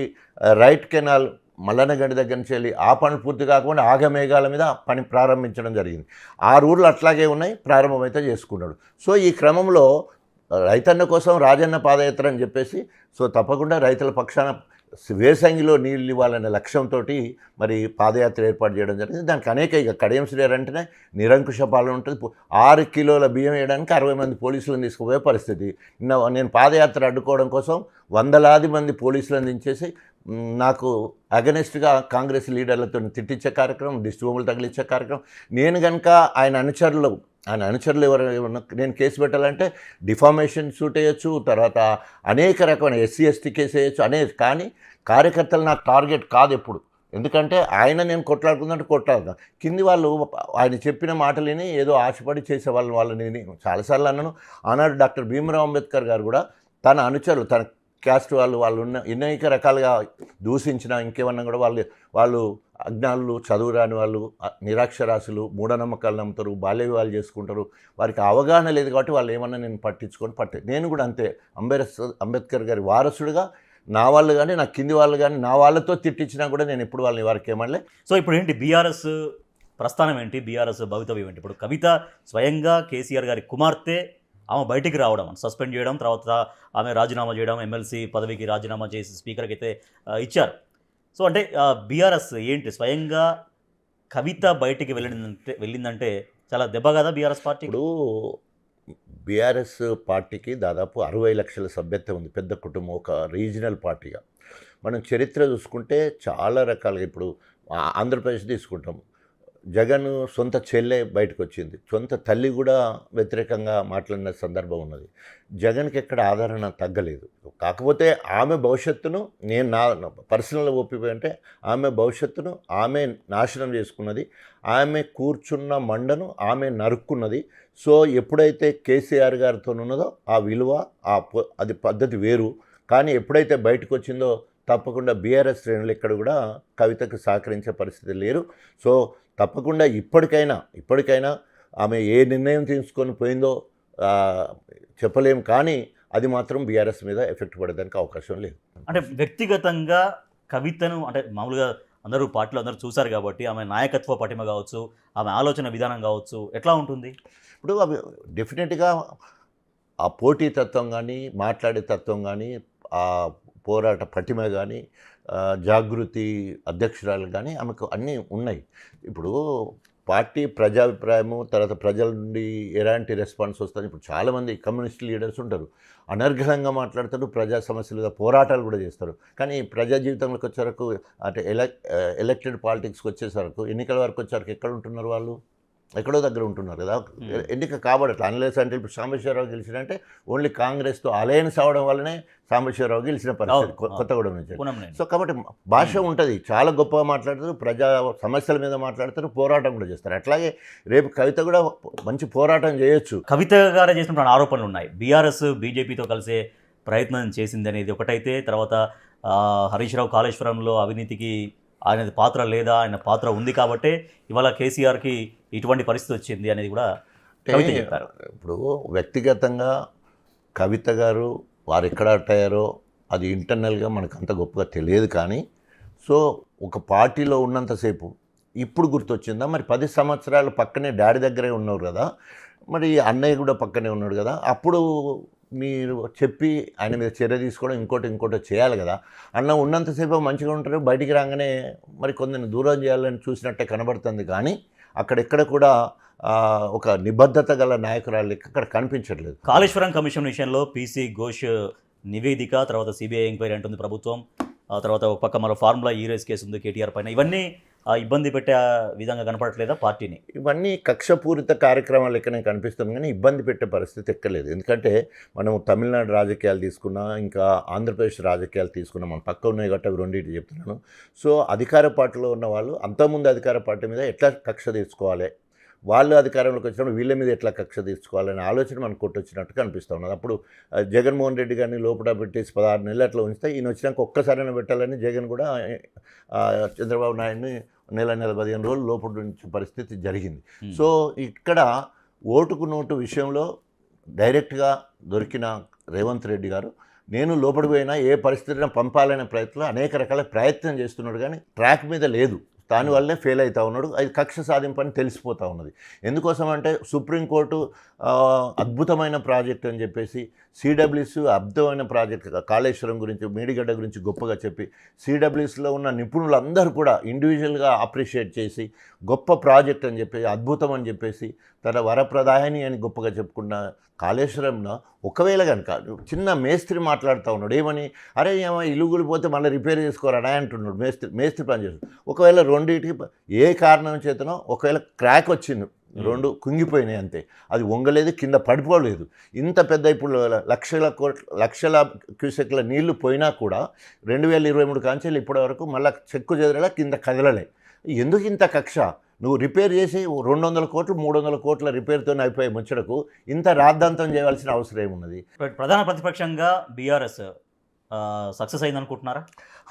రైట్ కెనాల్ మల్లన్నగడ్డి దగ్గర నుంచి వెళ్ళి ఆ పనులు పూర్తి కాకుండా ఆగమేఘాల మీద పని ప్రారంభించడం జరిగింది. 6 ఊర్లు అట్లాగే ఉన్నాయి, ప్రారంభమైతే చేసుకున్నాడు. సో ఈ క్రమంలో రైతన్న కోసం రాజన్న పాదయాత్ర అని చెప్పేసి సో తప్పకుండా రైతుల పక్షాన వేసంగిలో నీళ్ళు ఇవ్వాలనే లక్ష్యంతో మరి పాదయాత్ర ఏర్పాటు చేయడం జరిగింది. దానికి అనేక ఇక కడియం శ్రీగారు అంటేనే నిరంకుశ పాలన ఉంటుంది. 6 కిలోల బియ్యం వేయడానికి 60 మంది పోలీసులను తీసుకుపోయే పరిస్థితి. నేను పాదయాత్ర అడ్డుకోవడం కోసం వందలాది మంది పోలీసులను దించేసి నాకు అగనెస్ట్గా కాంగ్రెస్ లీడర్లతో తిట్టించే కార్యక్రమం, దిష్టి బొమ్మలు తగిలించే కార్యక్రమం. నేను కనుక ఆయన అనుచరులు ఎవరైనా నేను కేసు పెట్టాలంటే డిఫామేషన్ సూట్ వేయచ్చు, తర్వాత అనేక రకమైన SC ST కేసు వేయచ్చు కానీ కార్యకర్తలు నాకు టార్గెట్ కాదు ఎప్పుడు. ఎందుకంటే ఆయన నేను కొట్లాడుకుందంటే కొట్లాడుతాను, కింది వాళ్ళు ఆయన చెప్పిన మాటలని ఏదో ఆశపడి చేసే వాళ్ళని చాలాసార్లు అన్నాను. ఆనాడు డాక్టర్ భీమరావ్ అంబేద్కర్ గారు కూడా తన అనుచరులు తన క్యాస్ట్ వాళ్ళు ఉన్న అనేక రకాలుగా దూషించిన ఇంకేమన్నా కూడా వాళ్ళు అజ్ఞానులు, చదువురాని వాళ్ళు, నిరాక్షరాస్యులు, మూఢనమ్మకాలు నమ్ముతారు, బాల్య వివాహాలు చేసుకుంటారు, వారికి అవగాహన లేదు కాబట్టి వాళ్ళు ఏమన్నా నేను పట్టించుకొని నేను కూడా అంతే అంబేద్కర్ గారి వారసుడిగా నా వాళ్ళు కానీ నా కింది వాళ్ళు కానీ నా వాళ్ళతో తిట్టించినా కూడా నేను ఎప్పుడు వాళ్ళని వారికి ఏమనలే. సో ఇప్పుడు ఏంటి బీఆర్ఎస్ ప్రస్థానం ఏంటి, బీఆర్ఎస్ భవితవ్యం ఏంటి? ఇప్పుడు కవిత స్వయంగా కేసీఆర్ గారి కుమార్తె, ఆమె బయటికి రావడం, సస్పెండ్ చేయడం, తర్వాత ఆమె రాజీనామా చేయడం, ఎమ్మెల్సీ పదవికి రాజీనామా చేసి స్పీకర్కి అయితే ఇచ్చారు. సో అంటే బీఆర్ఎస్ ఏంటి, స్వయంగా కవిత బయటికి వెళ్ళిందంటే చాలా దెబ్బ కదా బీఆర్ఎస్ పార్టీ. ఇప్పుడు బీఆర్ఎస్ పార్టీకి దాదాపు 60 లక్షల సభ్యత్వం ఉంది, పెద్ద కుటుంబం, ఒక రీజనల్ పార్టీగా. మనం చరిత్ర చూసుకుంటే చాలా రకాలుగా ఇప్పుడు ఆంధ్రప్రదేశ్ తీసుకుంటాం, జగన్ సొంత చెల్లె బయటకు వచ్చింది, సొంత తల్లి కూడా వ్యతిరేకంగా మాట్లాడిన సందర్భం ఉన్నది. జగన్కి ఎక్కడ ఆదరణ తగ్గలేదు. కాకపోతే ఆమె భవిష్యత్తును నేను నా పర్సనల్ ఒపీనియన్ అంటే ఆమె భవిష్యత్తును ఆమె నాశనం చేసుకున్నది, ఆమె కూర్చున్న మండను ఆమె నరుక్కున్నది. సో ఎప్పుడైతే కేసీఆర్ గారితో ఉన్నదో ఆ విలువ అది పద్ధతి వేరు. కానీ ఎప్పుడైతే బయటకు వచ్చిందో తప్పకుండా బీఆర్ఎస్ శ్రేణులు ఇక్కడ కూడా కవితకు సహకరించే పరిస్థితి లేరు. సో తప్పకుండా ఇప్పటికైనా ఆమె ఏ నిర్ణయం తీసుకొని పోయిందో చెప్పలేము, కానీ అది మాత్రం బీఆర్ఎస్ మీద ఎఫెక్ట్ పడేదానికి అవకాశం లేదు. అంటే వ్యక్తిగతంగా కవితను అంటే మామూలుగా అందరూ పార్టీలో అందరూ చూశారు కాబట్టి ఆమె నాయకత్వ పటిమ కావచ్చు, ఆమె ఆలోచన విధానం కావచ్చు, ఎట్లా ఉంటుంది? ఇప్పుడు అవి డెఫినెట్గా ఆ పోటీతత్వం కానీ, మాట్లాడే తత్వం కానీ, ఆ పోరాట పటిమ కానీ, జాగృతి అధ్యక్షురాలు కానీ ఆమెకు అన్నీ ఉన్నాయి. ఇప్పుడు పార్టీ ప్రజాభిప్రాయము, తర్వాత ప్రజల నుండి ఎలాంటి రెస్పాన్స్ వస్తుంది. ఇప్పుడు చాలామంది కమ్యూనిస్ట్ లీడర్స్ ఉంటారు, అనర్గళంగా మాట్లాడతారు, ప్రజా సమస్యలుగా పోరాటాలు కూడా చేస్తారు. కానీ ప్రజా జీవితంలోకి వచ్చేవరకు అంటే ఎలక్టెడ్ పాలిటిక్స్కి వచ్చేసరికి ఎన్నికల వరకు వచ్చేసరికి ఎక్కడ ఉంటున్నారు వాళ్ళు? ఎక్కడో దగ్గర ఉంటున్నారు కదా. ఎన్నిక కాబడట్లా అన్లెస్ అంటే ఇప్పుడు సాంబశివరావు గెలిచినంటే ఓన్లీ కాంగ్రెస్తో అలయన్స్ అవడం వల్లనే సాంబశివరావు గెలిచిన పరిస్థితి కొత్తగూడెం నుంచి. సో కాబట్టి భాష ఉంటుంది, చాలా గొప్పగా మాట్లాడతారు, ప్రజా సమస్యల మీద మాట్లాడతారు, పోరాటం కూడా చేస్తారు. అట్లాగే రేపు కవిత కూడా మంచి పోరాటం చేయొచ్చు. కవిత గారు చేసినటువంటి ఆరోపణలు ఉన్నాయి, బీఆర్ఎస్ బీజేపీతో కలిసే ప్రయత్నం చేసింది అనేది ఒకటైతే, తర్వాత హరీష్ రావు కాళేశ్వరంలో అవినీతికి ఆయన పాత్ర లేదా, ఆయన పాత్ర ఉంది కాబట్టే ఇవాళ కేసీఆర్కి ఇటువంటి పరిస్థితి వచ్చింది అనేది కూడా కవిత చెప్పారు. ఇప్పుడు వ్యక్తిగతంగా కవిత గారు వారు ఎక్కడ అయ్యారో అది ఇంటర్నల్గా మనకు అంత గొప్పగా తెలియదు. కానీ సో ఒక పార్టీలో ఉన్నంతసేపు ఇప్పుడు గుర్తొచ్చిందా? మరి 10 సంవత్సరాలు పక్కనే డాడీ దగ్గరే ఉన్నారు కదా, మరి అన్నయ్య కూడా పక్కనే ఉన్నాడు కదా, అప్పుడు మీరు చెప్పి ఆయన మీద చర్య తీసుకోవడం ఇంకోటి చేయాలి కదా. అన్న ఉన్నంతసేపు మంచిగా ఉంటారు, బయటికి రాగానే మరి కొందరిని దూరం చేయాలని చూసినట్టే కనబడుతుంది. కానీ అక్కడెక్కడ కూడా ఒక నిబద్ధత గల నాయకురాలు అక్కడ కనిపించట్లేదు. కాళేశ్వరం కమిషన్ విషయంలో పీసీ ఘోష్ నివేదిక, తర్వాత సిబిఐ ఎంక్వైరీ అంటుంది ప్రభుత్వం, ఆ తర్వాత ఒక పక్క మరో ఫార్ములా ఈరేస్ కేసు ఉంది కేటీఆర్ పైన. ఇవన్నీ ఇబ్బంది పెట్టే విధంగా కనపడట్లేదా పార్టీని? ఇవన్నీ కక్షపూరిత కార్యక్రమాలు ఎక్కడనే కనిపిస్తుంది, కానీ ఇబ్బంది పెట్టే పరిస్థితి ఎక్కలేదు. ఎందుకంటే మనం తమిళనాడు రాజకీయాలు తీసుకున్నా, ఇంకా ఆంధ్రప్రదేశ్ రాజకీయాలు తీసుకున్నా, మన పక్క ఉన్నాయి కాబట్టి అవి రెండింటి చెప్తున్నాను. సో అధికార పార్టీలో ఉన్న వాళ్ళు అంతకుముందు అధికార పార్టీ మీద ఎట్లా కక్ష తీర్చుకోవాలి, వాళ్ళు అధికారంలోకి వచ్చినప్పుడు వీళ్ళ మీద ఎట్లా కక్ష తీర్చుకోవాలనే ఆలోచన మనకు కొట్టొచ్చినట్టు కనిపిస్తూ ఉన్నది. అప్పుడు జగన్మోహన్ రెడ్డి గారిని లోపల పెట్టేసి 16 నెలలు అట్లా ఉంచితే ఈయన వచ్చినాక ఒక్కసారైనా పెట్టాలని జగన్ కూడా చంద్రబాబు నాయుడిని నెల 15 రోజులు లోపల ఉంచే పరిస్థితి జరిగింది. సో ఇక్కడ ఓటుకు నోటు విషయంలో డైరెక్ట్గా దొరికిన రేవంత్ రెడ్డి గారు నేను లోపలికి పోయినా ఏ పరిస్థితిని పంపాలనే ప్రయత్నంలో అనేక రకాల ప్రయత్నం చేస్తున్నాడు, కానీ ట్రాక్ మీద లేదు. దానివల్లనే ఫెయిల్ అవుతూ ఉన్నాడు. అది కక్ష సాధింపని తెలిసిపోతూ ఉన్నది. ఎందుకోసం అంటే సుప్రీంకోర్టు అద్భుతమైన ప్రాజెక్ట్ అని చెప్పేసి, సిడబ్ల్యూఎస్ అద్భుతమైన ప్రాజెక్ట్ కాళేశ్వరం గురించి, మేడిగడ్డ గురించి గొప్పగా చెప్పి, సిడబ్ల్యూఎస్లో ఉన్న నిపుణులందరూ కూడా ఇండివిజువల్గా అప్రిషియేట్ చేసి గొప్ప ప్రాజెక్ట్ అని చెప్పేసి, అద్భుతం అని చెప్పేసి, తన వరప్రదాయని అని గొప్పగా చెప్పుకున్న కాళేశ్వరంలో ఒకవేళ కనుక చిన్న మేస్త్రి మాట్లాడుతూ ఉన్నాడు ఏమని, అరే ఏమో ఇల్లు కూలిపోతే మళ్ళీ రిపేర్ చేసుకోరాడా అంటున్నాడు. మేస్త్రి పని చేస్తాడు. ఒకవేళ రెండింటికి ఏ కారణం చేతనో ఒకవేళ క్రాక్ వచ్చింది, రెండు కుంగిపోయినాయి అంతే, అది వంగలేదు, కింద పడిపోలేదు. ఇంత పెద్ద ఇప్పుడు లక్షల క్యూసెక్ల నీళ్లు పోయినా కూడా 2023 కాంచెలు ఇప్పటి వరకు మళ్ళీ చెక్కు చెదరలా కింద కదలలే. ఎందుకు ఇంత కక్ష? నువ్వు రిపేర్ చేసి 200 కోట్లు 300 కోట్ల రిపేర్తో అయిపోయే ముచ్చటకు ఇంత రాద్ధాంతం చేయవలసిన అవసరం ఏమున్నది? ప్రధాన ప్రతిపక్షంగా బీఆర్ఎస్ సక్సెస్ అయింది అనుకుంటున్నారా?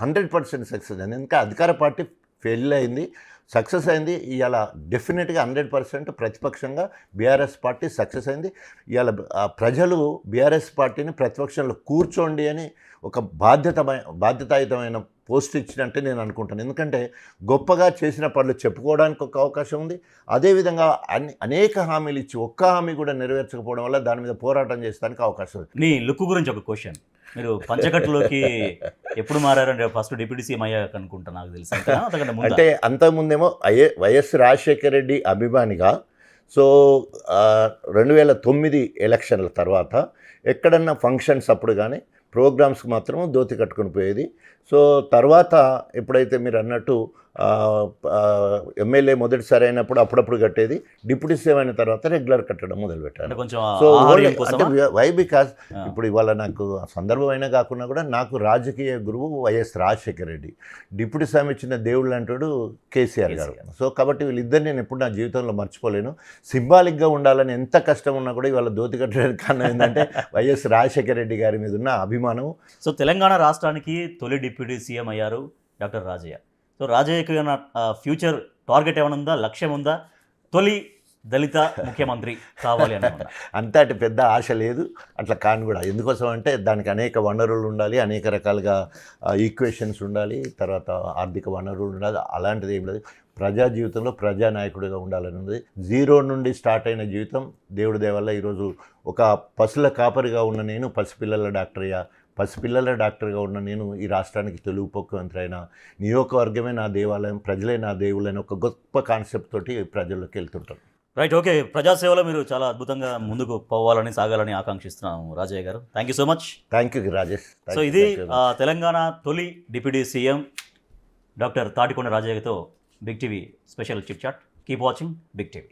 100% సక్సెస్ అయింది. ఇంకా అధికార పార్టీ ఫెయిల్ అయింది, సక్సెస్ అయింది. ఇవాళ డెఫినెట్గా 100% ప్రతిపక్షంగా బీఆర్ఎస్ పార్టీ సక్సెస్ అయింది. ఇవాళ ప్రజలు బీఆర్ఎస్ పార్టీని ప్రతిపక్షంలో కూర్చోండి అని ఒక బాధ్యతాయుతమైన పోస్ట్ ఇచ్చినట్టే నేను అనుకుంటాను. ఎందుకంటే గొప్పగా చేసిన పనులు చెప్పుకోవడానికి ఒక అవకాశం ఉంది. అదేవిధంగా అనేక హామీలు ఇచ్చి ఒక్క హామీ కూడా నెరవేర్చకపోవడం వల్ల దాని మీద పోరాటం చేసడానికి అవకాశం ఉంది. మీ లుక్ గురించి ఒక క్వశ్చన్, మీరు పంచకట్టులోకి ఎప్పుడు మారారంటే ఫస్ట్ డిప్యూటీ సీఎం అయ్యాక అనుకుంటా, నాకు తెలుసు. అంటే అంతకుముందేమో వైఎస్ రాజశేఖర రెడ్డి అభిమానిగా, సో 2009 ఎలక్షన్ల తర్వాత ఎక్కడన్నా ఫంక్షన్స్ అప్పుడు కానీ ప్రోగ్రామ్స్కి మాత్రం ధోతి కట్టుకుని పోయేది. సో తర్వాత ఎప్పుడైతే మీరు అన్నట్టు ఎమ్మెల్యే మొదటిసారి అయినప్పుడు అప్పుడప్పుడు కట్టేది, డిప్యూటీ సీఎం అయిన తర్వాత రెగ్యులర్ కట్టడం మొదలుపెట్టాను. సో వై బికాస్ ఇప్పుడు ఇవాళ నాకు సందర్భమైనా కాకుండా కూడా నాకు రాజకీయ గురువు YS Rajasekhara Reddy, deputy CM ఇచ్చిన దేవుళ్ళు అంటాడు కేసీఆర్ గారు. సో కాబట్టి వీళ్ళిద్దరు నేను ఎప్పుడు నా జీవితంలో మర్చిపోలేను. సింబాలిక్గా ఉండాలని ఎంత కష్టం ఉన్నా కూడా ఇవాళ ధోతి కట్టడానికి కారణం ఏంటంటే వైఎస్ రాజశేఖర రెడ్డి గారి మీద ఉన్న అభిమానం. సో తెలంగాణ రాష్ట్రానికి తొలి డిప్యూటీ సీఎం అయ్యారు డాక్టర్ రాజయ్య. సో రాజయ్యకి ఏమైనా ఫ్యూచర్ టార్గెట్ ఏమైనా ఉందా, లక్ష్యం ఉందా? తొలి దళిత ముఖ్యమంత్రి కావాలి అన్నమాట. అంతటి పెద్ద ఆశ లేదు, అట్లా కాని కూడా. ఎందుకోసం అంటే దానికి అనేక వనరులు ఉండాలి, అనేక రకాలుగా ఈక్వేషన్స్ ఉండాలి, తర్వాత ఆర్థిక వనరులు ఉండాలి. అలాంటిది ఏం లేదు. ప్రజా జీవితంలో ప్రజానాయకుడిగా ఉండాలని ఉంది. 0 నుండి స్టార్ట్ అయిన జీవితం దేవుడి దయ వల్ల ఈరోజు ఒక పశువుల కాపరిగా ఉన్న నేను పసిపిల్లల డాక్టర్గా ఉన్న నేను ఈ రాష్ట్రానికి తెలుగు ముఖ్యమంత్రి అయిన, నియోజకవర్గమే నా దేవాలయం, ప్రజలే నా దేవుళ్ళని ఒక గొప్ప కాన్సెప్ట్ తోటి ప్రజల్లోకి వెళ్తుంటాను. Right, okay. ప్రజాసేవలో మీరు చాలా అద్భుతంగా ముందుకు పోవాలని, సాగాలని ఆకాంక్షిస్తున్నాము Rajaiah garu. Thank you so much. Thank you Rajesh. So ఇది తెలంగాణ తొలి డిప్యూటీ సీఎం డాక్టర్ తాటికొండ రాజయ్యతో big TV special chit chat. Keep watching big TV.